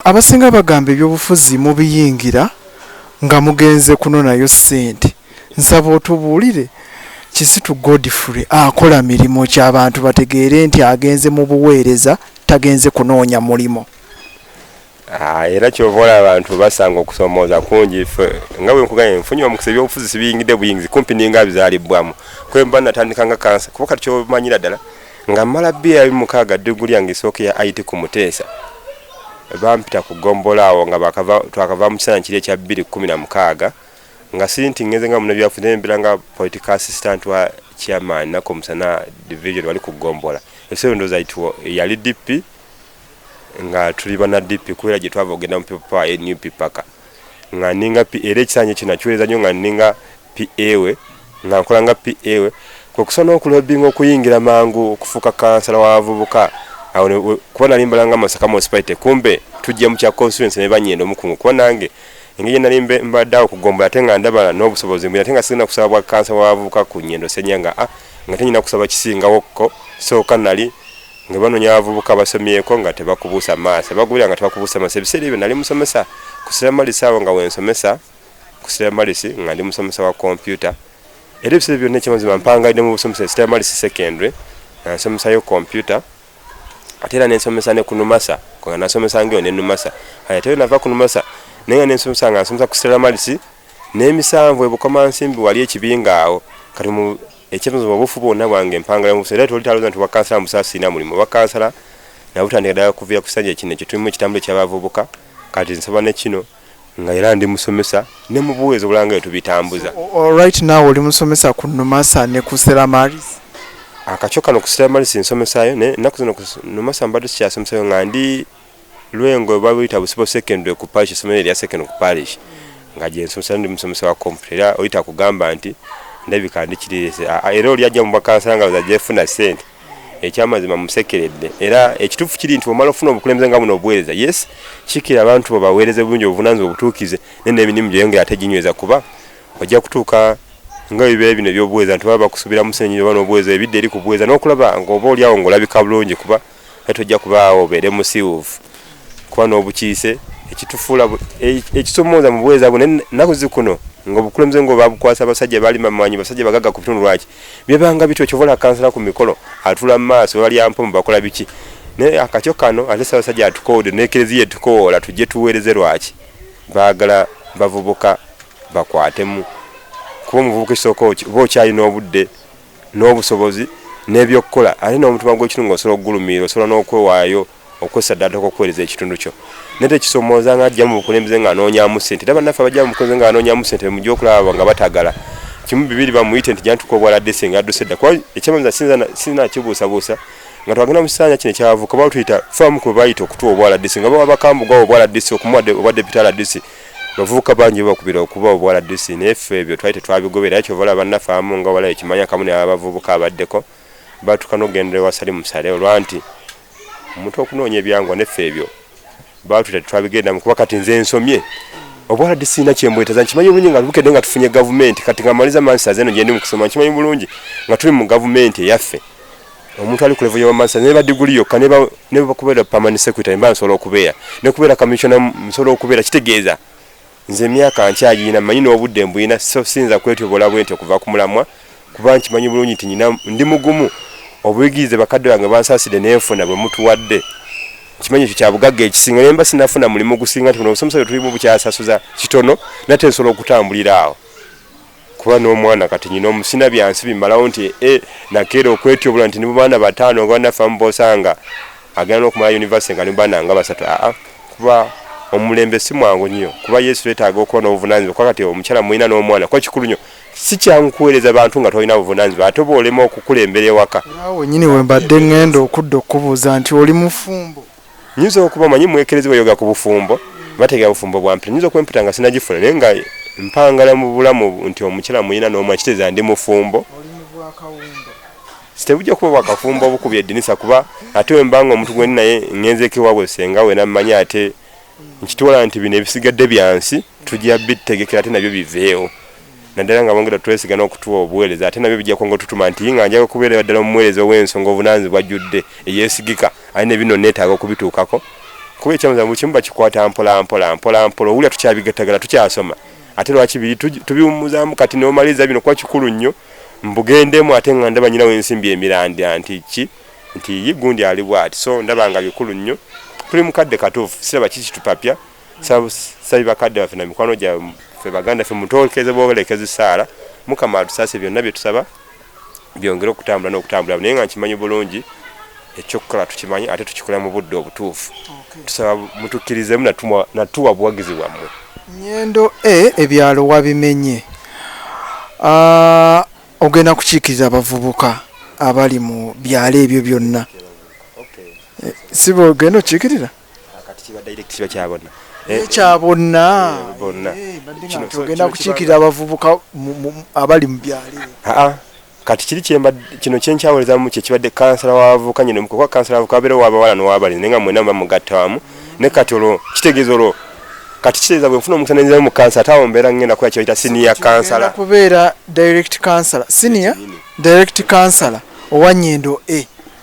abasinga bagamba ebyobufuzi mubiyingira nga mugenze kunonayo ssente. Nsaba otubuulire Kizito Godfrey akola mirimu ky'abantu bategeere nti agenze mu buweereza tagenze kunoonya mulimo. Era kyovola abantu basanga okusomooza kungi nga bwe nkuganye nfunye omukisa ebyobufuzi sibiyingidde buyingizi kumpi ninga bizaalibwamu kwemba natandika nga kansa kuba kati kyomanyira ddala nga mmala bbiya 6 diguli yange esooka ya IT ku Muteesa bampita ku Gombola awo nga twakava mu kiseera kiri ekya 2016 nga sinti ngeze nga munabyafuzi nembera nga political assistant wa chairman nako Musana division wali ku Gombola esero ndoza ituo yali DP nga tuliba na DP kwera gye twava ogenda mu pepa ya new pipaka nga ninga PA ekisanye kinachweza nnyo nga ninga PA we nga nkola nga PA we kusona okulobinga okuyingira mangu okufuka kansala wavubuka awo kuba nalimbala nga Masaka municipality kumbe tujja mu kya constituency ne banyendo mukungu kuba nange engeye nalimbe mbaddawo kugombola ate nga ndabala n'obusobozi mbira tenga sina kusaba bwa kansala wavubuka ku nyendo senyanga nga tenyina kusaba kisingawo ko so kanali nga banonya abavubuka basomyeko nga tebakubuusa maaso bagubira nga tebakubuusa maaso ebiseera ebyo nali musomesa kusira malisi awo nga wensomesa kusira malisi nga ndi musomesa wa computer era ebiseera byonna ekyamazima mpangaidde mu busomesa kusira malisi secondary nsomesayo computer ate era nensomesa ne ku Numasa nga nasomesa ngeyo ne Numasa ate nava ku Numasa nenga nensomesa nga nsomesa kusira malisi n'emisanvu ebukoma nsimbi wali ekibinga awo kati mu ekyemzo obufu bwonna bwange mpangala mu busera tolitaloza nti wakansala musasina mulimo wakansala na butandika ddala kuvira kusanja kino ekitumu ekitambule ky'abavubuka kati nsaba ne kino nga era ndi musomesa ne mu buwezo bulanga tubitambuza. Right now oli musomesa ku Numasa ne ku Seramarisi akacho kano ku Seramarisi nsomesayo ne naku zino ku Numasa mbadde kyasomesayo nga ndi lwengo babuyita busipo secondary ku parish somero ya secondary ku parish nga je nsomesa ndi musomesa wa computer oyita kugamba nti ndabikandikiririze era oli ajja mu bakansala nga bazajefuna sente ekyamazima musekeredde era ekitufu kiri nti omala ofuna obukulembeze nga buno obuweereza yes kikira abantu babaweereze bulungi obuvunanzi obutuukize nene emirimu gyeyongera ate ginyweza kuba ojja kutuuka nga ebibeera bino ebyobuweereza nti baba bakusubira musenyeri oba n'obuweereza ebidde eri ku buweereza n'okulaba ng'oba oli awo ng'olabika bulungi kuba ate ojja kubaawo obeere musiiwuufu kuba n'obukiise ekitufuula ekisomooza mu buweereza buno ennaku zikuno ngobukulembeze ngo babukwasa abasajja bali mamanyi basajja bagaga ku bitundu lwaki byebanga bityo kyovola kansala ku mikolo atula maaso bali ampo mu bakola biki ne akatyo kano ate abasajja atukode nekereziye tukola tujje tuweereze lwaki baagala bavubuka bakwatemu kuba muvubuka isoko bochayi n'obudde n'obusobozi n'ebyokukola ate n'omutima gw'ekitundu osobola okugulumira osobola n'okwewaayo okwesaddaako okweereza ekitundu kyo nete kisomooza nga ajja mu bukulembeze nga anoonyaamu ssente era bannaffe abajja mu bukulembeze nga anoonyaamu ssente mujja okulaba nga batagala kimu bibiri bamuyite nti jantuka obwaladde nga adduse dda kuba ekyamamiza sinna kibuusabuusa nga twagenda mu kisanja kino ekyavuka baba tuyita faamu kwe bayita okutuwa obwaladde nga baba bakambugawo obwaladde okumuwadde obwadde aladde bavubuka bangi bakubira okuba obwaladde naye ffe ebyo twali tetwabigobera era kyovala bannaffe abamu nga wala ekimanya kamu n'abavubuka abaddeko batuuka n'ogendera ewasali musale olwa nti omuntu okunoonya ebyangwa neffe ebyo baatuta twabigenda mu kuba kati nze nsomye obwaladde sina kyembwetaza nkimanyi bulungi nga tubukedde nga tufunye gavumenti kati nga maliza mansiters eno gyendi mu kusoma nkimanyi bulungi nga tuli mu gavumenti eyaffe omuntu ali ku level ya mansiters ne badiguli yokka ne bakubeera permanent secretary mba nsobola okubeera ne kubeera commissioner nsobola okubeera kitegeeza nze emyaka nkyagirina manyi n'obudde mbuyina so sinza kwetyobola bwenti okuva ku mulamwa kuba nkimanyi bulungi nti ndi mugumu obuyigirize bakadde bange bansaasidde n'enfuna bwe mutuwadde kimanyi ekyo kyabugagga ekisinga naye mba sinafuna mulimu gusinga nti buno obusomesa tulimu bukyasasuza kitono nate nsobola okutambulira awo kuba n'omwana kati nyina omusina byansi bimalawo nti nakeera okwetyobola nti nibo baana 5 nga bannaffe amubosanga agenda n'okumala university nga nibaana nga 3 kuba omulembe si mwangu nnyo kuba Yesu leetaaga okuba n'obuvunaanyizibwa kuba kati omukyala mulina n'omwana kuba kikulu nnyo si kyangu kuweereza abantu nga tolina buvunaanyizibwa ate oba olema okukulembera ewaka awo nnyini we mbadde ngenda okudda okubuuza nti oli mufumbo nyinza okuba manyi mwekerezi bayoga ku bufumbo bategera bufumbo bwa mpita nyinza okwempita nga sinagifuna naye nga mpangala mu bulamu nti omukyala mulina n'omwana kitegeeza ndi mufumbo sitebujja kuba bwakafumbo obukubye eddinisa kuba ate wembanga omuntu gwendi naye ngenzeeko ewaabwe senga we nammanyi ate nkitwala nti bino ebisigadde byansi tujja bitegekera ate nabyo biveewo naddala nga bongera twesiga n'okutuwa obuweereza ate nabyo bijja kwonga tutuma nti nga njaga kubeera ddala omuweereza ow'ensonga obunaanzi bwajjudde eyeesigika alina bino neetaaga okubituukako kuba ekyamuza mu kimu bakikwata mpola owulira tukyabigatagala tukyasoma ate lwaki tubiwumuzaamu kati n'omaliza bino kuba kikulu nnyo mbugendemu ate nga ndaba nyina w'ensimbi emirandya nti ye gundi ali bw'ati so ndaba nga bikulu nnyo tuli mu kadde katuufu siraba kiki tupapya sabi bakadde baffe na mikwano gyaffe baganda ffe mutookeze boolekezi saala mukama atusaase byonna bye tusaba byongere okutambula n'okutambula naye nga nkimanyi bulungi ekyokukola tukimanyi ate tukikola mu budde obutuufu tusaba mutukkirizemu natuwa buwagizi bwammwe. Nnyendo ebyalo wabimenye ogenda kukiikiriza abavubuka abali mu byalo ebyo byonna si bwogenda okiikirira kati kiba direct kiba kyabonna bonna ogenda kukiikirira abavubuka abali mu byalo kati kiri kino kyenkyawulizamu kyekibadde kansala w'abavubuka nyine mukuba kansala w'abavubuka abeera w'abawala n'ow'abalenzi naye nga mwena bamugatta wamu ne kati olwo kitegeeza olwo kati kitegeeza bwe nfuna omukusaniriza mu kansala ate awo mbeera ngenda kuba kyoyita senior kansala kubeera direct kansala senior direct kansala owa Nnyendo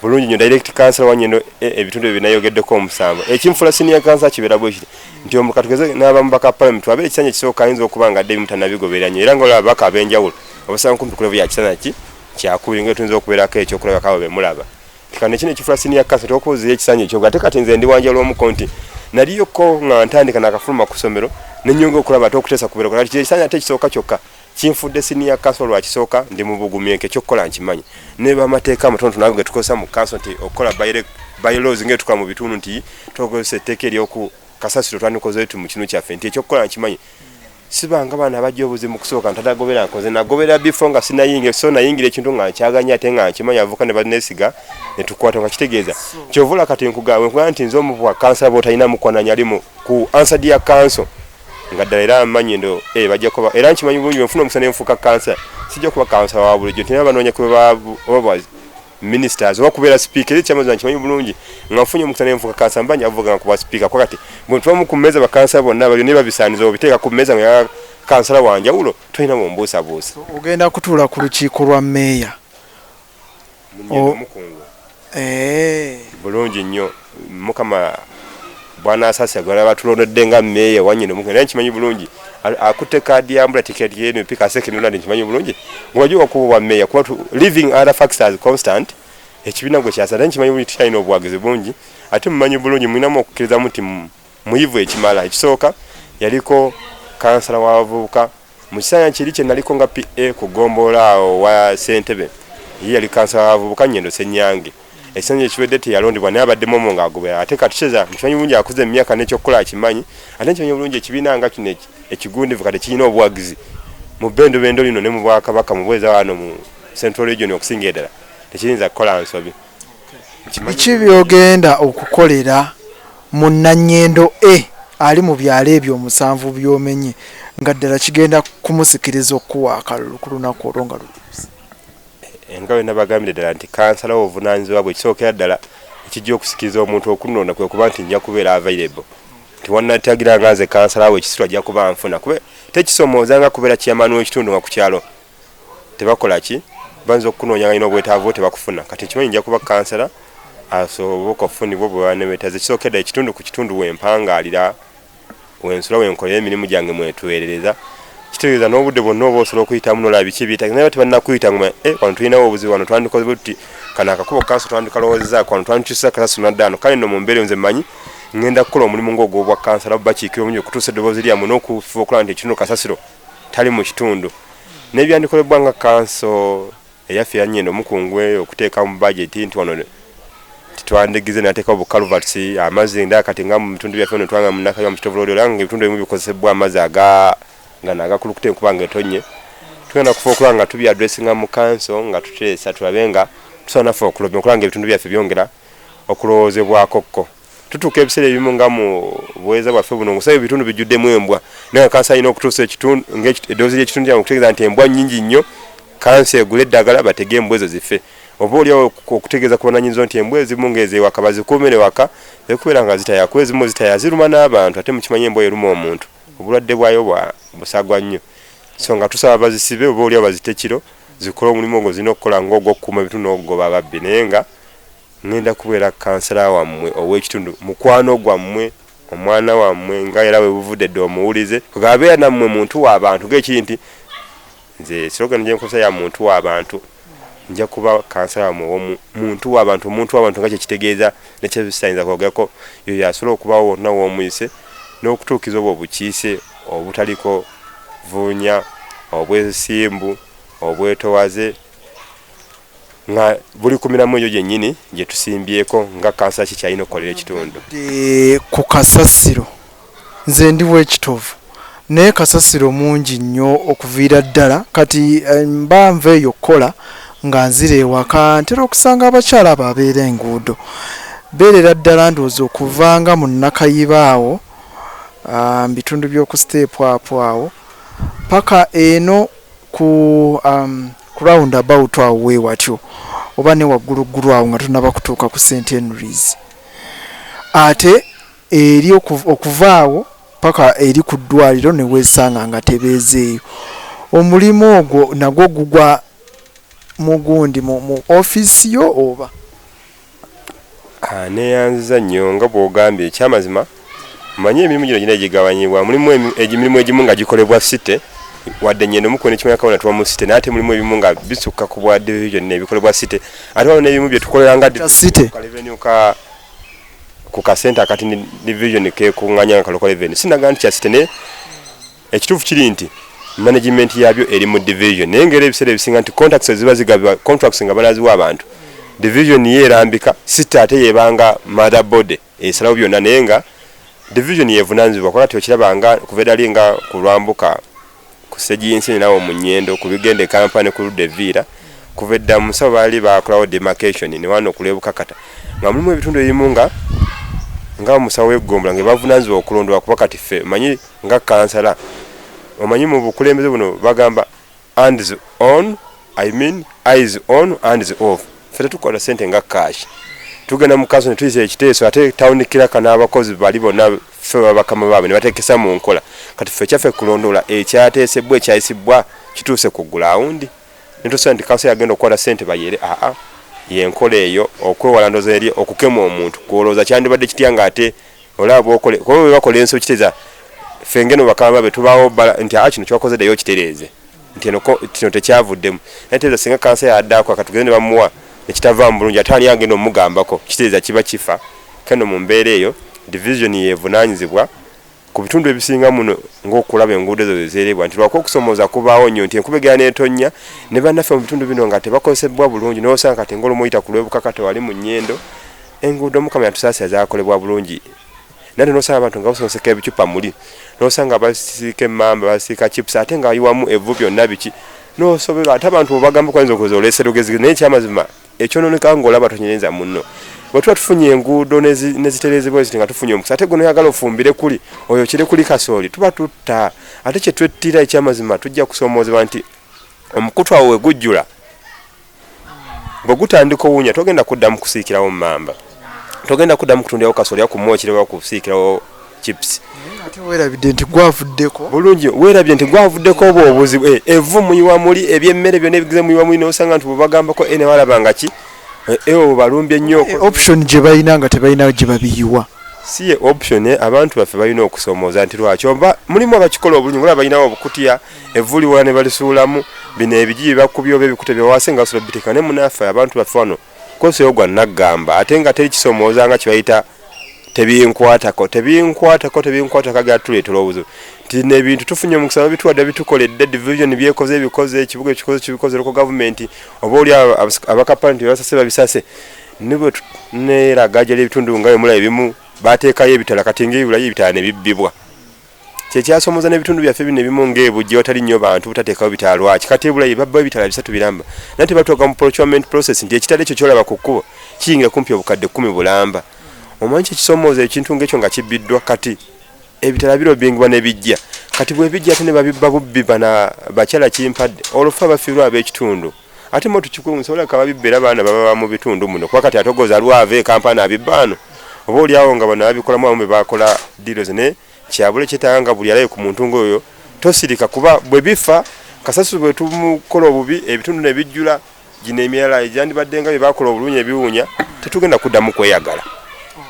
bulungi nnyo direct kansala wa Nnyendo ebitundu ebyo binayogeddeko omusanvu ekinfula senior kansala kibeera bwe kiti nti omukatugeze n'abamu baka parliament wabeera ekisanja ekisooka ayinza okuba nga adde mutanabigoberera nnyo era ng'olaba ababaka ab'enjawulo obasanga kumpi kulevu ya kisanja kyakubiri nga tuyinza okubeerako ekyokulabako abo be mulaba kano ekino ekifula senior kansala tokuuzira ekisanja ekyo ate kati nze ndi wanjalw'omuko nti naliyoko nga ntandika nakafuluma ku ssomero nenyonga okulaba ate okuteesa kubeera kati ekisanja ate ekisooka kyokka kinfudde senior kansala lwakisooka ndi mu bugumyenke ekyokukola nkimanyi ne bamateeka amatonotono ago ge tukozesa mu kanso nti okukola bylaws ng'etukola mu bitundu nti tukozesa etteeka eryoku kasasiro twandikoze tu mu kinu kyaffe nti ekyokukola nkimanyi sibanga baana abajja obuzibu mu kusooka ntadagobera nkoze nagobera bifo nga sinayingira so nayingira ekintu nga nkyaganya ate nga nkimanyi avuka ne banesiga ne tukwata nga kitegeeza kyovula kati nkugaa nti nze omu bwa kansala bw'otalina mukwananya ali ku ansadi ya kanso nga ddala era amanyi ndo bajja kuba era nkimanyi bulungi bwe nfuna omusana enfuuka kansala sijja kuba kansala wa bulijjo nti naba banoonya kuba ministers oba kubeera speaker ekyamazi nkimanyi bulungi nga nfunye omusana enfuuka kansala mbanja avuga nga kuba speaker kwa kati bwe tubamu ku mmeeza bakansala bonna bali ne babisaaniza obiteeka ku mmeeza nga kansala wanjawulo tolina bwombuusabuusa ogenda kutuula ku lukiiko lwa meeya bulungi nnyo mukama bwana asasi agala batulondedde nga meeya wanyine naye nkimanyi bulungi akutte kaadi yambula tiketi yenu pika sekinula nkimanyi bulungi ng'ojiwa okuba meeya kuba living other factors constant ekibiina gwe kyasa naye nkimanyi bulungi tukyalina obuwagizi bungi ate mumanyi bulungi mulinamu okukkirizamu nti muyivu ekimala ekisooka yaliko kansala w'abavubuka mu kisanja kiri kye naliko nga PA ku Ggombolola awo wa Ssentebe ye yali kansala w'abavubuka Nnyendo Ssenyange ekisanja ekiwedde teyalondebwa naye abaddemu omu ng'agobera ate kati kyeza nkimanyi bulungi akuze emyaka n'ekyokukola akimanyi ate nkimanyi bulungi ekibiina nga kino ekigundivu kati kirina obuwagizi mu bendobendo lino ne mu Bwakabaka mu bweza wano mu Central Region okusinga eddala tekiyinza kukola nsobi biki byogenda okukolera mu Nanyendo ali mu byalo ebyo omusanvu byomenye nga ddala kigenda kumusikiriza okuwa akalulu ku lunaku olwo nga lutuuse nga bwe nabagambire ddala nti kansala w'obuvunaanyizibwa bwe kisookera ddala ekijja okusikiriza omuntu okunonda kwe kuba nti nja kubeera available nti wannatagira nga nze kansala we ekisiro ajja kuba nfuna kube tekisoomooza nga kubeera kiyamaani w'ekitundu nga ku kyalo tebakola ki banza okukunoonya nga nina obwetaavu tebakufuna kati ekimanyi nja kuba kansala asoboka okufunibwa bwe banebeetaza ekisookedda ekitundu ku kitundu wempangaalira wensula wenkolera emirimu gyange mwetwerereza kitegeeza n'obudde bwonna oba osobola okuyitamu nolaba biki biita naye tebannakuyita nguma wano tulinawo obuzibu wano twandikoze tuti kano akakubo kanso twandikalowoozezaako wano twandikyusa kasasiro naddaano kale nno mu mbeera nze mmanyi ngenda kukola omulimu ng'ogw'obwa kansala bakiikira omungi okutuusa eddoboozi lyamu n'okufuba okulaba nti ekitundu kasasiro tali mu kitundu n'ebyandikolebwa nga kanso eyaffe ya Nnyendo omukungu okuteeka mu bajeti nti wano titwandigize nateekawo bukaluvats amazzi ndakati nga mu bitundu byaffe no twanga munakayo mu kitovolo olyo nga ebitundu ebimu bikozesebwa amazzi nga nagakulukute enkuba nga etonye tugenda kufa okulaba nga tubyaddressinga mu kanso nga tuteesa tulabe nga tusobola naffe okulaba nga ebitundu byaffe byongera okulowoozebwakokko tutuuka ebiseera ebimu nga mu buweeza bwaffe buno ngusaba ebitundu bijjuddemu embwa naye nga kansa alina okutuusa ekitundu ng'eddoozi ly'ekitundu kyamu okutegeeza nti embwa nnyingi nnyo kansa egula eddagala batege embwa ezo ziffe oba oliawo okutegeeza ku bananyiriza nti embwa ezimu ng'ezeewaka bazikuumire waka ekubeera nga zitaya kuba ezimu zitaya ziruma n'abantu ate mukimanyi embwa eruma omuntu obulwadde bwayo busagwa nnyo so nga tusaba bazisibe oba oliawo bazite kiro zikole omulimu ogwo zirina okukola ng'ogw'okukuuma ebitundu n'okugoba ababbi naye nga ngenda kubeera kansala wammwe ow'ekitundu mukwano gwammwe omwana wammwe nga era we buvudde dde omuwulize kugabeera nammwe muntu w'abantu ng'ekiri nti nze slogan gye nkozesa ya muntu w'abantu nja kuba kansala wammwe muntu w'abantu nga kye kitegeeza nekyebisayinza kwogerako yo yasobola okubawo wonna w'omuyise n'okutuukiza obwo obukiise obutaliko vuunya obwesimbu obwetowaze nga buli kumiramu eyo gyennyini gye tusimbyeko nga kansala kikyalina okukolera ekitundu. Ku kasasiro nze ndi w'ekitovu naye kasasiro mungi nnyo okuviira ddala kati mba nva eyo kola nga nzira ewaka ntera okusanga abakyala abo abeera enguudo beerera ddala ndowooza okuvanga mu Nakayiba awo bitundu by'oku steepu awo paka eno ku roundabout awo weewatyo oba ne wagguluggulu awo nga tunaba kutuuka ku St Henry's ate eri okuva awo paka eri ku ddwaliro ne weesanga nga tebeezeeyo. Omulimu ogwo nagwo gugwa mugundi mu office yo oba? Neeyanziza nnyo nga bw'ogambye ekyamazima manye emirimu gino gina gigabanyibwa mulimu emirimu egimu nga gikolebwa site wadde nyene mukone kimwe yakabona tuwa mu site nate mulimu ebimu nga bisukka ku bwa division nebikolebwa site ate wano n'ebimu bye tukolera nga site revenue ka ku ka center kati ni division ke kunganya ka local revenue sinaga nti site ne ekitufu kiri nti management yabyo eri mu division nengere ebisere bisinga nti contracts ziba zigabwa contracts nga balaziwa abantu division yerambika site ate yebanga motherboard esalawo byonna nenga division yevunanzibwa kwa kati okirabanga kuvedali nga kulwambuka kusejinsi nawo munyendo kubigende kampani ku Devira kuvedda musawo bali bakolawo demarcation ni wano kulebuka kata nga mulimu ebitundu ebimu nga musawo eggombola nge bavunanzibwa okulondwa kuba kati ffe manyi nga kansala omanyi mu bukulembeze buno bagamba hands on eyes on hands off ffe tukola sente nga cash tugenda mu kaso ne tuyise ekiteeso ate tawunikira kana abakozi bali bonna ffe babakama baabwe ne bateekesa mu nkola kati ffe kyaffe kulondola ekyateesebwa ekyayisibwa kituuse ku ground nitusa nti kaso yagenda okukola sente bayere yenkola eyo okwewala ndoza eri okukema omuntu kuolooza kyandibadde kitya nga ate olaba okole kuba bwe bakola ensi okiteeza ffe ngeno bakama baabwe tubaawo nti kino kyakoze ddeyo okitereeze nti kino tekyavuddemu naye teeza singa kansa yaddaako akatugeze ne bamuwa ekitavaamu bulungi ate ani agenda omugambako kiteeza kiba kifa kano mu mbeera eyo division yevunaanyizibwa ku bitundu ebisinga muno ng'okulaba enguudo ezo zezeerebwa nti lwako okusomooza kubaawo nnyo nti enkuba egera n'etonnya ne bannaffe mu bitundu bino nga tebakozesebwa bulungi n'osanga kati ng'olumuyita ku lwebuka tewali mu nnyendo enguudo mukama yatusaasira zaakolebwa bulungi nate n'osanga abantu nga basonseka ebicupa muli n'osanga basiika emmamba basiika chips ate nga bayiwamu evvu byonna biki n'osobola ate abantu bwebagamba okuyinza okuza oleesa lugezi naye ekyamazima ekyonooneka ng'olaba tonyereza munno bwe tuba tufunye enguudo nezitereezebwa ziti nga tufunye omukisa ate gwe noyagala ofumbire kuli oyo kiri kuli kasooli tuba tutta ate kye twettira ekyamazima tujja kusoomoozebwa nti omukutu awo we gujjula bwe gutandika owunya togenda kuddamu kusiikirawo mmamba togenda kuddamu kutundirawo kasooli yakumwa ekirewa kusiikirawo chips ate weerabidde nti gwavuddeko bulungi weerabye nti gwavuddeko obwo obuzibu evvu muyiwa muli ebyemmere byonna ebigize muyiwa muli n'osanga nti bwebagambako ene walabanga ki ewo balumbye nnyo option gye balina nga tebalina gye babiyiwa si ye option abantu baffe balina okusoomooza nti lwaki oba mulimu abakikola obulungi ngolaba balinawo obukutiya evvu liwola ne balisuulamu bino ebigi bakubye oba ebikute byewase nga basobola bitekana ne munaffe abantu baffe wano koseyo gwa naggamba ate nga teri kisoomooza nga kibayita tebinkwatako kagala tuleetera obuzibu nti nebintu tufunye omukisa babituwadde bitukoledde division byekoze ebikoze ekibuga ekikoze kibikoze loko gavumenti oba oli abakapani tebasase babisase nibwe neraga gyali ebitundu nga bemula ebimu bateekayo ebitala kati ngaebibulayo ebitala ne bibbibwa kyekyasomooza n'ebitundu byaffe bino ebimu ng'ebujja watali nnyo bantu butateekawo bitala lwaki kati ebulayo babbayo ebitala 3 biramba naye tebatuuka mu procurement process nti ekitala ekyo kyolaba ku kkubo kiyingira kumpi obukadde 10 bulamba omanyi kyekisomooza ekintu ng'ekyo nga kibbiddwa kati ebitala birobingibwa ne bijja kati bwe bijja ate ne babibba bubbi bana bakyala kimpadde olufa bafiirwa ab'ekitundu ate mo tukikumu nsobola kababibbera baana baba mu bitundu muno kuba kati atogoza lwava ekampani abibbaano oba oli awo nga bano babikolamu abamu be bakola deals ne kyabule kyetaaga nga buli alayo ku muntu ng'oyo tosirika kuba bwe bifa kasasiro bwe tumukola obubi ebitundu ne bijjula gino emirala egyandibadde nga bye bakola obulungi ebiwunya tetugenda kuddamu kweyagala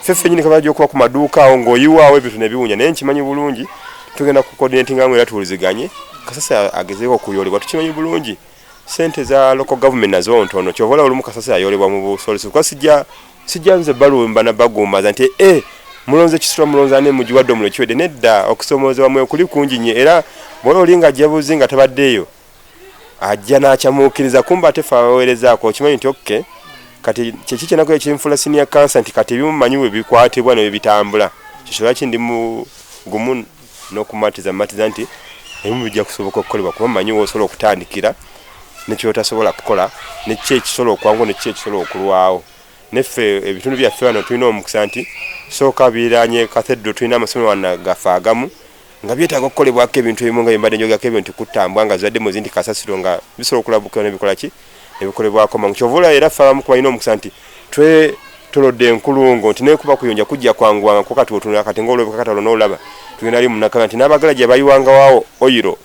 ffeffe nyini kabajja okuba ku maduuka awo ng'oyiwaawo ebintu nebiwunya naye nkimanyi bulungi tugenda ku coordinatinga mu era tuwuliziganye Kasasa agezeeko okuyolebwa tukimanyi bulungi sente za local government nazo ntono kyovola olumu Kasasa ayolebwa mu busolesi kuba sijja nze balumba na bagumbaza nti mulonze kisula mulonzane mujiwadde omulo kiwedde nedda okusomoozebwa mwe kuli kungi nnyo era bw'ola olinga ajjabuzi nga tabaddeeyo ajja n'akyamuukiriza kumba ate fe abaweerezaako okimanyi nti okke kati kyeki kyenako ekinfula senior cancer nti kati ebimumanyi bwe bikwatibwa ne bwe bitambula kyokiba kindi gumu n'okumatiza nti ebimu bijja kusoboka okukolebwa kuba manyi w'osobola okutandikira nekyotasobola kukola nekiki ekisobola okwangu nekiki ekisobola okulwawo neffe ebitundu byaffe wano tulina omukisa nti sooka biranye kathedro tulina amasomero wana gafe agamu nga byetaaga okukolebwako ebintu ebimu nga byembadde njogako ebyo nti kutambwa nga ziwadde muzi nti kasasiro nga bisobola okulabukira nebikola ki nebikolebwako mangu kyovula era ffe abamu kubalina omukisa nti tolodde enkulungo nti nekuba kuyonja kujja kwanguwanga ko kati otunula kati ngaolabeka katalo n'olaba tugenda ali munakala nti n'abagala gye bayiwangawaawo oyiro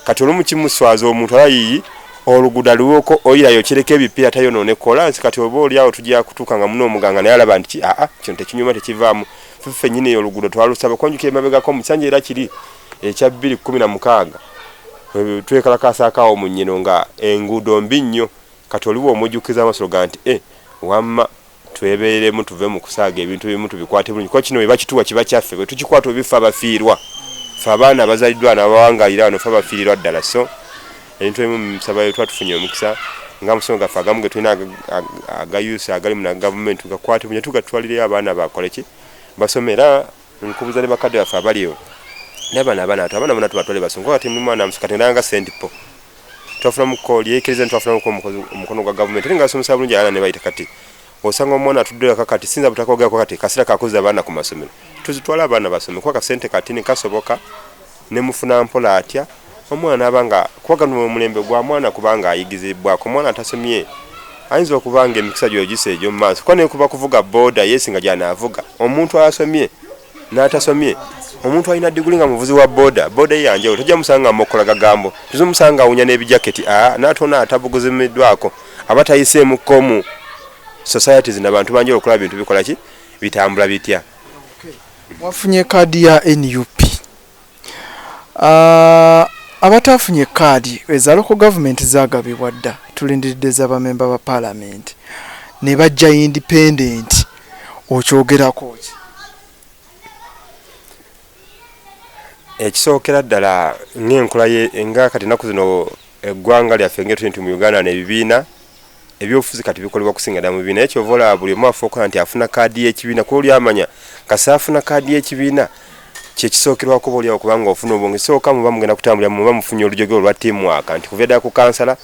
kati olumu kimuswaza omuntu alayiyi oluguda luwoko oyirayo kireka ebipiira tayonoone kolansi kati oba oliawo tujja kutuuka nga muno omuganga naye alaba nti kino tekinyuma tekivaamu ffeffe nyini olugudo twalusaba kwanjukira emabegako musanja era kiri ekya 2016 twekalakasaakaawo mu nnyino nga enguudo mbi nnyo kati oliwo omujjukiza amasolo ga nti wamma twebeeremu tuve mu kusaaga ebintu bimu tubikwate bulungi kuba kino bwe bakituwa kiba kyaffe bwe tukikwata obifa abafiirwa ffe abaana abazaliddwa n'abawangalira wano ffe abafiirirwa ddala so ebintu ebimu musabayo twatufunye omukisa nga musomo gaffe agamu ge tulina agayusa agali mu gavumenti gakwate bulungi tugatwalireyo abaana bakoleki basomera nkubuza ne bakadde baffe abaliyo n'abaana abaana tubatwale basonga kati mwana musukati ndanga sentipo twafuna mukoli yeekiriza twafuna omukono gwa gavumenti nga basomesa bulungi abaana ne bayita kati osanga omwana atudde kati sinza butakogako kati kasira kakuza abaana ku masomero tuzitwala abaana basome kwa kasente kati ne kasoboka ne mufuna mpola atya omwana abanga kwagana omulembe gwa mwana kubanga ayigizibwako mwana atasomye ayinza okubanga emikisa gyogise egyo mu maaso kwa ne kuba kuvuga boda yesinga gy'anaavuga omuntu asomye n'atasomye omuntu alina diguli nga muvuzi wa boda yanjyewo tojja musanga mukola gagambo tuzimusanga awunya n'ebijaketi n'atona atabuguziddwako abatayiseemu komu societies n'abantu banjira okulaba bintu bikola ki bitambula bitya. Wafunye kaadi ya NUP abatafunye kaadi eza local government zagabibwa dda tulindiridde z'abamemba ba parliament ne bajja independent okyogerako ki? Ekisookera ddala ng'enkola nga kati ennaku zino eggwanga lyaffe nti mu Uganda n'ebibiina ebyobufuzi kati bikolebwa kusinga ddala mu bibiina ekyovola buli omu afa okola nti afuna kaadi y'ekibiina kuba oli amanya kasaafuna kaadi y'ekibiina kyekisookerwako boolyawo kubanga ofuna obwonge sooka muba mugenda kutambulira muba mufunye olujogero olwa teamwork nti kuva ddala ku kansala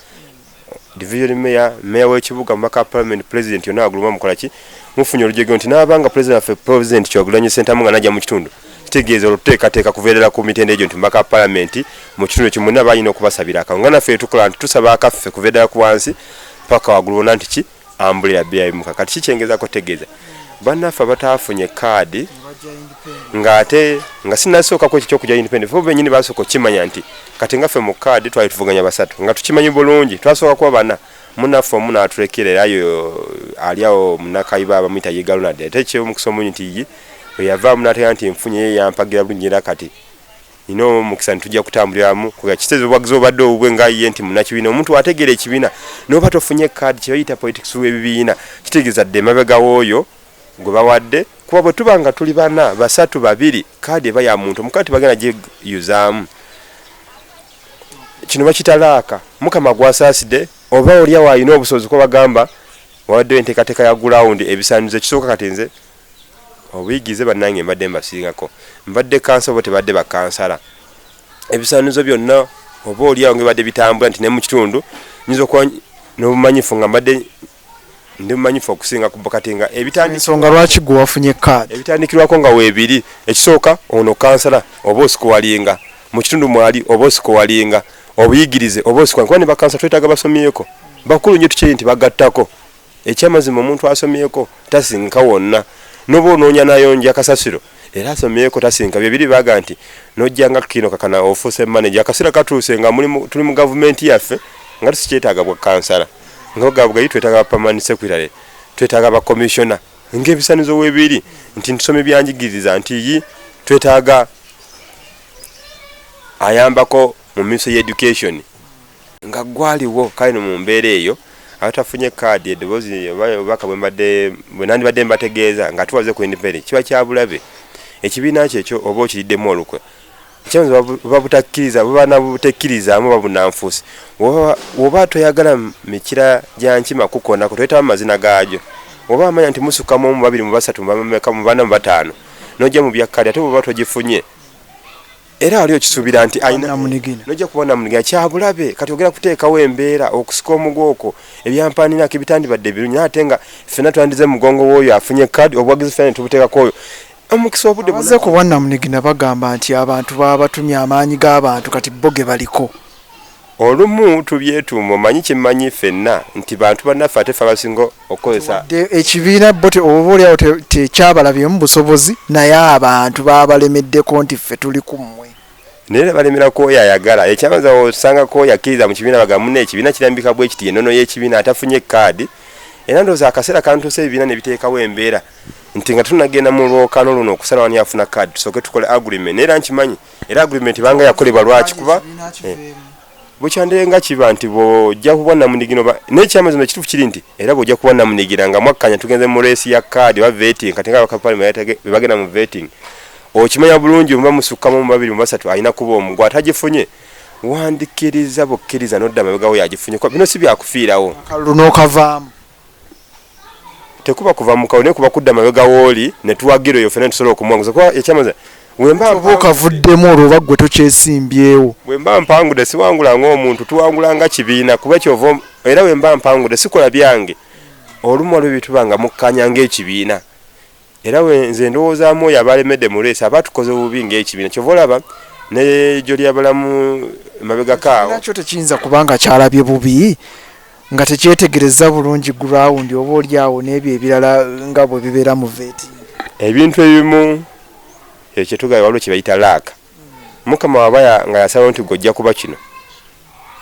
division meya w'ekibuga mubaka parliament president yonna aguluma mukola ki mufunye olujogero nti n'abanga president Kyagulanyi Ssentamu nga najja mu kitundu kitegeeza oluteekateeka kuva ddala ku mitendera egyo nti mubaka parliament mu kitundu ekyo mwenna balina okubasabira akawo nga naffe tukola nti tusaba akaffe kuva ddala ku wansi paka waggulu wonna nti ki ambulira byayimuka kati kikyengezaako tegeeza bannaffe abataafunye kaadi ng'ate nga sinasooka ku ekyo ky'okujja independent bo bennyini basooka okukimanya nti kati ngaffe mu kaadi twali tuvuganya basatu nga tukimanyi bulungi twasooka kuba bana munaffe omu n'atulekererayo ali awo munakayiba abamuyita yegalonadde ate ekyomukisa omunyi nti ye bwe yavaamu n'ateera nti enfunye ye yampagira bulungi era kati nina omukisa nti tujja kutambuliramu kuba kiteezo obwagizi obadde obubwe nga ye nti munnakibiina omuntu ategeera ekibiina n'oba tofunye kaadi kye bayita politics w'ebibiina kitegeeza dde emabega w'oyo gwe bawadde kuba bwe tuba nga tuli bana basatu babiri kaadi eba ya muntu omukati bagenda gyeyuzaamu kino bakitalaaka mukama gwasaasidde oba oli awo alina obusobozi ko bagamba wawaddeyo enteekateeka ya gulawundi ebisaanizo ekisooka kati nze obuyigize bannange mbadde mbasingako mbadde kansa oba tebadde bakansala ebisaanizo byonna oba oli awo ngebadde bitambula nti ne mu kitundu nyinza okuba n'obumanyifu nga mbadde ndi mumanyifu okusinga ku kati nga ensonga lwaki gwe wafunye kaadi ebitandikirwako nga weebiri ekisooka ono kansala oba osikuwalinga mu kitundu mwali oba osikuwalinga obuyigirize oba osikuwalinga kuba ne bakansa twetaaga basomyeko bakulu nnyo tukiri nti bagattako ekyamazima omuntu asomyeko tasinka wonna noba onoonya nayonja kasasiro era asomyeko tasinka byebiri baga nti nojjanga kino kakana ofuuse manager akasira katuuse nga tuli mu gavumenti yaffe nga tusikyetaaga bwa kansala ngogabwa yitwetaga permanent secretary twetaga ba commissioner ng'ebisanizo webiri nti nsome byanjigiriza nti yi twetaga ayambako mu miso ya education nga gwaliwo kale mu mbeere eyo atafunye card edobozi bakabwembadde bwenandi badde mbategeeza nga tuwaze ku independent kiba kyabulabe ekibiina kyekyo oba okiriddemu olukwe ekyanzo babutakkiriza bubana butekkirizamu babunanfuusi oba toyagala mikira gya nkima kukonako tweta amazina gaajo oba amanya nti musukamu mu babiri mu basatu mu bana mu bataano nojja mu byakkali ate bwoba togifunye era ali okisuubira nti ayina nojja kubona munigina kyabulabe kati ogera kuteekawo embeera okusika omugwoko ebyampanirako ebitandibadde birungi ate nga ffenna twandize mugongo w'oyo afunye kadi obwagizi ffenna tubuteekako oyo omukisa obudde baze ku bwannamunigina bagamba nti abantu baba batumye amaanyi g'abantu kati boge baliko olumu tubyetuuma omanyi kyemmanyi ffenna nti bantu bannaffe ate ffe abasinga okukozesa ekibiina bo oba oliawo tekyabalabyemu busobozi naye abantu babalemeddeko nti ffe tuli ku mmwe naye balemera kwoyo ayagala ekyamaza osanga kwoyo akkiriza mu kibiina bagamu ekibiina kirambika bwe kiti ennono y'ekibiina atafunye kaadi era ndowooza akaseera kantuusa ebibiina ne biteekawo embeera nti nga tunagenda mu lwokaano luno okusala wani afuna kaadi tusooke tukole agreement neera nkimanyi era agreement banga yakolebwa lwaki kuba bukyandenga kiba nti bw'ojja kubona munigino n'ekyamazima ekituufu kiri nti era bw'ojja kubona munigira nga mwakkanya tugenze mu leesi ya kaadi ba vetting kati nga bakapalima bagenda mu vetting okimanya bulungi muba musukkamu mu babiri mu basatu alina kuba omugwa atagifunye wandikiriza bukkiriza nodda mabegawo yagifunye bino si byakufiirawo luno okavaamu tekuba kuva mukawo naye kuba kudda mabegawo oli ne tuwagira eyo ffenna tusobola okumwanguza kuba ekyamaza wemba okavuddemu olwo oba ggwe tokyesimbyewo wemba mpangude siwangula ng'omuntu tuwangula nga kibiina kuba ekyovo era wemba mpangude sikola byange olumu olwo bituba nga mukkanya ng'ekibiina era nze ndowoozaamu oyo abalemedde mu leesi aba tukoze bubi ng'ekibiina kyova olaba ne jjo lyabalamu mabegakaawo nakyo tekiyinza kubanga kyalabye bubi nga tekyetegereza bulungi gurawundi oba oliawo n'ebyo ebirala nga bwe bibeera mu vetting ebintu ebimu ekyetugaye waliwo kyebayita laaka mukama waba nga yasalawo nti gojja kuba kino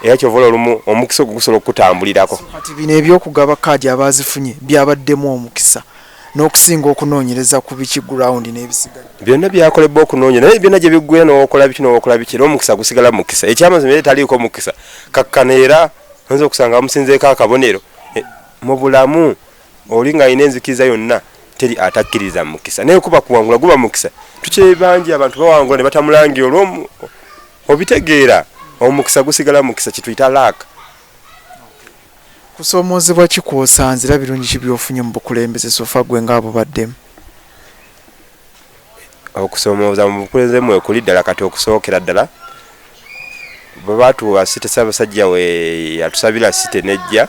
era kyovola olumu omukisa ogwo gusobola okutambulirako kati bino ebyokugaba kaadi abazifunye byabaddemu omukisa n'okusinga okunoonyereza ku biki gurawundi n'ebisigadde byonna byakolebwa okunoonyera naye byonna gye biggwera n'owokola biki n'owokola biki era omukisa gusigala mukisa ekyamazima era taliiko mukisa kakkana era oyinza okusanga bamusinzeeko akabonero mu bulamu oli ng'alina enzikiriza yonna teri atakkiriza mukisa naye kuba kuwangula guba mukisa tukyebangi abantu bawangula ne batamulangira olwo obitegeera omukisa gusigala mukisa kituyita laaka kusoomoozebwa kikwosanzira birungi ki byofunye mu bukulembeze sofa gwe ng'abo baddemu okusoomooza mu bukulembeze mwekuli ddala kati okusookera ddala bwe baatuwa site Ssaabasajja we yatusabira site nejja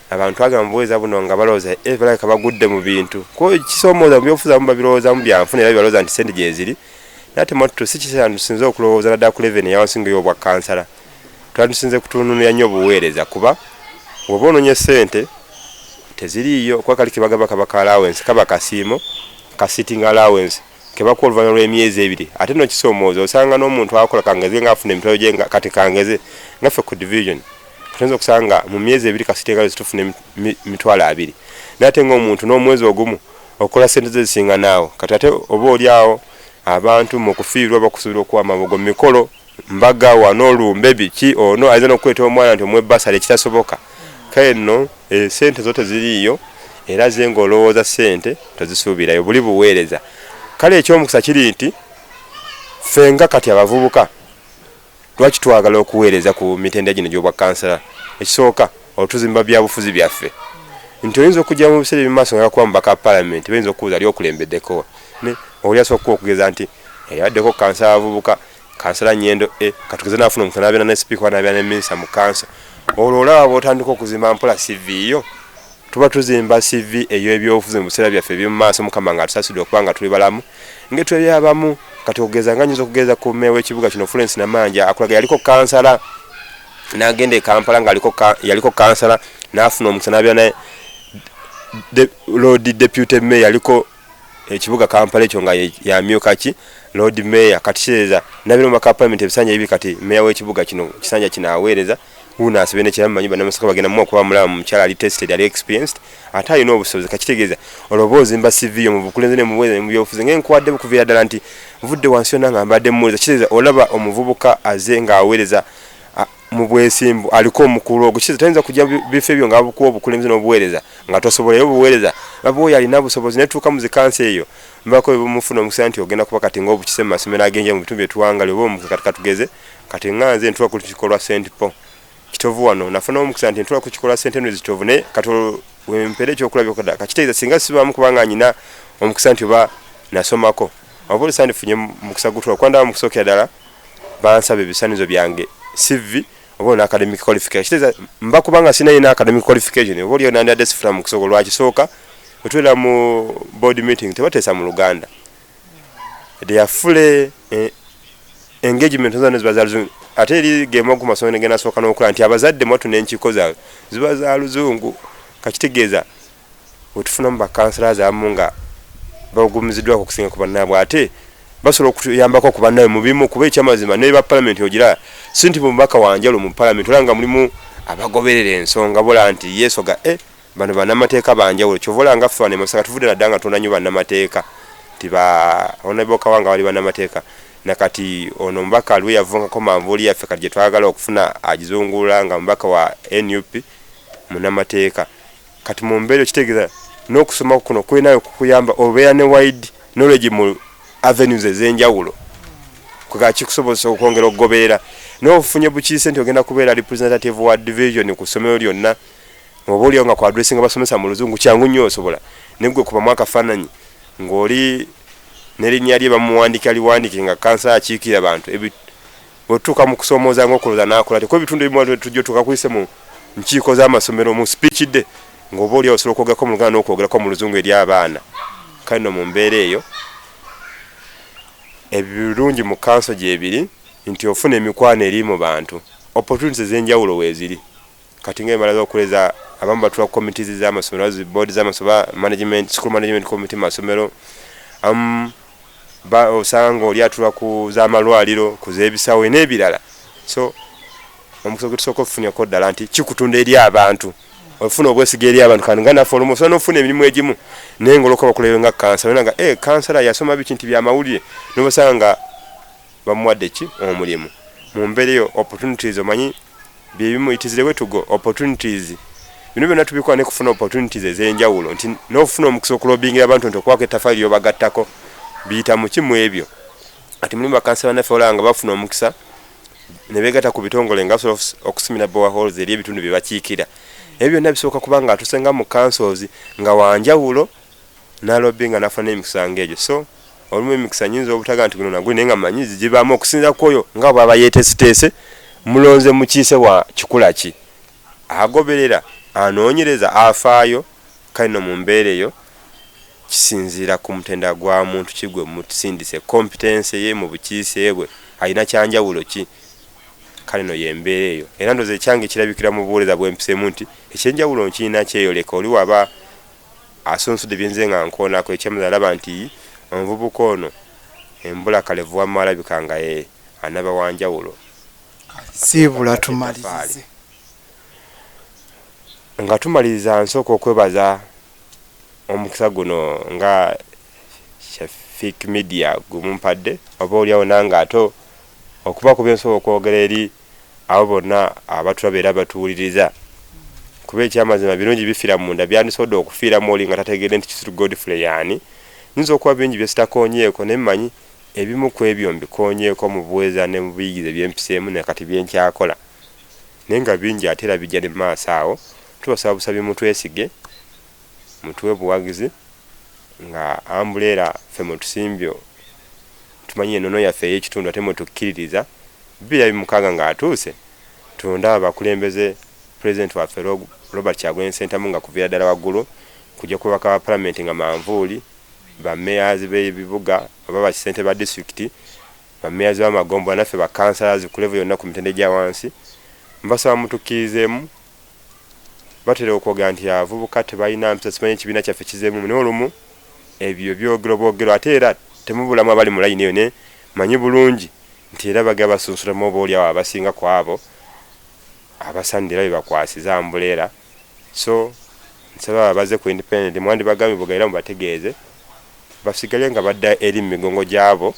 abantu agamba buweeza buno nga balowooza balabika bagudde mu bintu ko kisoomooza mu byobufuzi babirowoozamu byanfuna era balowooza nti sente gyeziri nate matu si kiseera tusinze okulowooza naddala ku leveni yawansinga y'obwa kansala twandisinze kutunulira nnyo obuweereza kuba bw'oba ononye sente teziriiyo kuba kali kebagaba kabaka allowance kaba kasiimo ka sitting allowance kebakuwa oluvannyuma lw'emyezi ebiri ate no kisoomooza osanga n'omuntu akola kangeze ng'afuna emitwalo gye kati kangeze ngaffe ku division tutenza okusanga mu myezi ebiri kasitenga tufune mitwalo abiri nate ng'omuntu n'omwezi ogumu okola sente ze zisinga naawo kati ate oba oliawo abantu mu kufiirwa bakusobola okuwa amabugo mu mikolo mbaga wano olumbe biki ono ayinza n'okukweta omwana nti omwebbasale ekitasoboka kale nno sente zo teziriiyo era ze ng'olowooza sente tozisuubirayo buli buweereza kale ekyomukisa kiri nti fenga kati abavubuka lwaki twagala okuweereza ku mitendera gino gy'obwa kansala ekisooka otuzimba byabufuzi byaffe nti oyinza okujja mu biseera ebimaaso nga yakuba mu baka palamenti bayinza okubuuza ali okulembeddeko oli asobola okugeza nti yaddeko kansala abavubuka kansala nyendo katugeze naafuna omuntu n'abeera ne sipiika n'abeera ne minisita mu kanso olwo olaba bw'otandika okuzimba mpola CV yo tuba tuzimba CV eyo ebyobufuzi mu biseera byaffe eby'omu maaso mukama nga atusasulire okuba nga tuli balamu ngetwebyabamu kati okugeza nga nyinza okugeza ku mmeewa w'ekibuga kino Florence Namanja akulaga yaliko kansala n'agenda e Kampala nga yaliko kansala n'afuna omukisa n'abeera ne Lord Deputy Mayor yaliko ekibuga Kampala ekyo nga yamyuka ki Lord Mayor kati kireza n'abeera mu maka parliament ebisanja ebibi kati meeya w'ekibuga kino kisanja kino aweereza una asibene kyammanyi banamasaka bagenda mu okuba mulamu mukyala ali tested ali experienced ate alina obusobozi kakitegeeza oloboozi mba CV mu bukulenzi ne mu byobufuzi ng'enkwadde bukuviira ddala nti vudde wansi yonna nga mbadde mmuwuliriza kitegeeza olaba omuvubuka aze ng'aweereza mu bwesimbu aliko omukulu ogwo kitegeeza tayinza kujja bifo ebyo ng'abukuwa obukulembeze n'obuweereza nga tosobolayo obuweereza laba oyo alina busobozi netuuka mu zikansi eyo mbako bumufuna omukisa nti ogenda kuba kati ng'obukise mu masomero agenja mu bitundu byetuwangali oba omukati katugeze kati nganze ntula ku kikolwa St. Paul kitovu wano nafuna omukisa nti ntula ku kikolwa St. Henry's kitovu ne kato wempere ekyokulabya okada kakitegeeza singa sibamu kubanga nyina omukisa nti oba nasomako obuli sandi funye mukisa gutula kwanda mukusokera ddala bansabe ebisanizo byange CV oba na academic qualification kitegeeza mba kubanga sina ina academic qualification oba oli onandi adesifula mu kusoko lwakisooka otwera mu board meeting tebateesa mu Luganda they are fully engagement zone zibazalu ate eri gemo ku masomero ngena soka n'okola nti abazadde mwatu n'enkiko zaabwe ziba za luzungu kakitegeeza otufuna mu bakansala zaamu nga bagumiziddwa okusinga ku bannaabwe ate basobola okuyambako ku bannaabwe mu bimu kuba ekyamazima ne ba parliament ogira sinti mubaka wanjalo mu parliament olanga mulimu abagoberera ensonga bola nti yesoga bano bannamateeka banjawulo kyovola nga ffe masaka tuvudde naddanga tonanyo bannamateeka tiba onaboka wanga wali bannamateeka nakati ono mbaka alwe yavungako manvuli yaffe kati gyetwagala okufuna agizungula nga mbaka wa NUP munnamateeka kati mu mbeera kitegeeza n'okusoma kuno kulinayo kukuyamba obeera ne wide knowledge mu avenues ez'enjawulo kuga kikusobozesa okwongera okugoberera n'ofunye bukiise nti ogenda kubeera representative wa division ku ssomero lyonna oba oliyo nga ku addressing abasomesa mu luzungu kyangu nnyo osobola negwe kuba mwaka faananyi ng'oli n'erinnya lye bamuwandika liwandike nga kansa akiikira abantu otuuka mu kusomooza ng'okuloza n'akola tekuba ebitundu ebimu tujja otuuka kuyise mu nkiiko z'amasomero mu speech de ng'oba oliyo osobola okwogerako mu Luganda n'okwogerako mu luzungu eri abaana kale no mu mbeera eyo ebirungi mu kanso gyebiri nti ofuna emikwano eri mu bantu opportunities ez'enjawulo weeziri kati ng'emalaza okuleza abamu batula committees z'amasomero board z'amasomero management school management committee masomero osanga oli atula ku z'amalwaliro ku z'ebisawo n'ebirala so omukisa gutusooka okufunyako ddala nti kikutunda eri abantu ofuna obwesiga eri abantu kandi nga naffe olumu osobola n'ofuna emirimu egimu naye ng'olwoka bakuleyo nga kansala olina nga kansala yasoma biki nti byamawulire n'obasanga nga bamuwadde ki omulimu mu mbeera eyo opportunities omanyi byebimu it is the way to go opportunities bino byonna tubikola ne kufuna opportunities ez'enjawulo nti n'ofuna omukisa okulobingira abantu nti okwako ettafali ly'obagattako biyita mu kimu ebyo ati mulimu bakansala naffe olaba nga bafuna omukisa ne beegatta ku bitongole nga basobola okusimira boreholes eri ebitundu bye bakiikira ebyo byonna bisooka kuba nga atusenga mu councils nga wanjawulo n'alobinga n'afuna n'emikisa ng'egyo so olumu emikisa nyinza obutaga nti guno nagwe naye nga manyizi gibaamu okusinza kwoyo nga bw'aba yeeteesiteese mulonze mukiise wa kikula ki agoberera anoonyereza afaayo kale no mu mbeera eyo kisinziira ku mutenda gwa muntu kigwe mutusindise competence ye mu bukiise bwe alina kyanjawulo ki kale no yembeera eyo era ndoze ekyange kirabikira mu buweereza bw'empisemu nti ekyenjawulo nkirina kyeyoleka oli waba asonsudde byenze nga nkoonako ekyamaze alaba nti omuvubuka ono embula kalevu wamalabika nga ye anaba wanjawulo siibula tumalirize nga tumaliriza nsooka okwebaza omukisa guno nga Shafik Media gumumpadde oba oliawo nange ato okuba ku byensobola okwogera eri abo bonna abatulaba era batuwuliriza kuba ekyamazima birungi bifiira munda byandisobodde okufiiramu oli nga tategeere nti Kisitu Godfrey yaani nyinza okuba bingi byesitakonyeeko naye mmanyi ebimu ku ebyo mbikonyeeko mu buweereza ne mu buyigize byempiseemu ne kati byenkyakola naye nga bingi ate era bijja ne mu maaso awo tubasaba busabi mutwesige mutuwe buwagizi nga ambuleera ffe mutusimbyo tumanyi enono yaffe ey'ekitundu ate mwetukkiririza 2026 nga atuuse tunda abakulembeze president waffe Robert Kyagulanyi Ssentamu nga kuviira ddala waggulu kujja kubaka ba parliament nga manvuuli bameyazi b'ebibuga oba bakisente ba district bameyazi b'amagombo naffe ba councillors ku level yonna ku mitende gya wansi mbasaba mutukkirizeemu batera okwogera nti avubuka tebalina mpisa simanyi ekibiina kyaffe kizeemu n'olumu ebyo byogerobwogero ate era temubulamu abali mu layini eyo ne manyi bulungi nti era baga basunsulamu oba oliawo abasinga ku abo abasandira bebakwasiza ambuleera so nsaba baze ku independent mwandi bagambi bugaira mu bategeeze basigale nga badda eri migongo gyabo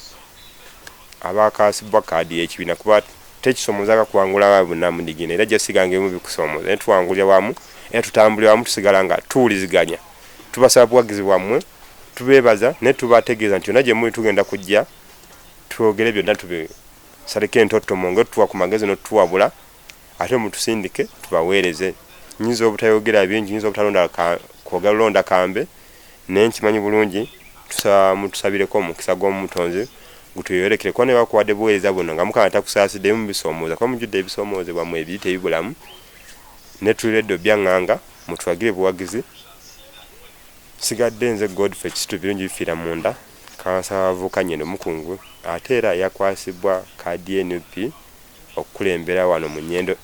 abakasibwa kaadi y'ekibiina kuba tekisomozaga kuwangula wabuna mundigine era jasigange mu bikusomoza netwangulya wamu era tutambulira wamu tusigala nga tuwuliziganya tubasaba buwagizi bwammwe tubebaza ne tubategeeza nti onaje muri tugenda kujja twogere byonna tubisaleke entoto mongo tuwa ku magezi no tuwabula ate mutusindike tubaweereze nyinza obutayogera bingi nyinza obutalonda kwogera londa kambe nenkimanyi bulungi mutusabireko omukisa gw'omutonzi gutuyorekere kwa ne bakwade buweereza buno nga mukana takusaasidde mu bisomooza kwa mujudde ebisomooze bwamwe ebiyite ebibulamu ne tulireddo byanganga mutwagire buwagizi sigadde nze Godfrey Kisitu birungi bifiira munda kansaba avukanye n'omukungu ate era yakwasibwa kaadi NP okukulembera wano mu nnyendo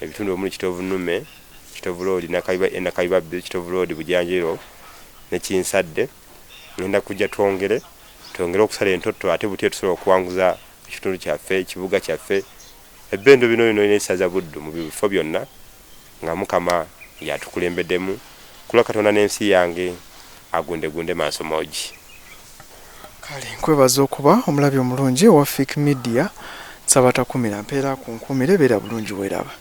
ebitundu omuli Kitovu Nume Kitovu Road Nakayiba B Kitovu Road Bujanjiro ne Kinsadde ngenda kujja twongere okusala entoto ate butye tusobola okuwanguza ekitundu kyaffe ekibuga kyaffe ebbendo bino n'esaza Buddu mu bifo byonna nga Mukama yatukulembeddemu kula Katonda n'ensi yange agundegunde maaso mogi. Kale nkwebaza okuba omulabi omulungi wa Fake Media nsaba takumira mpeera ku nkumire beera bulungi weeraba.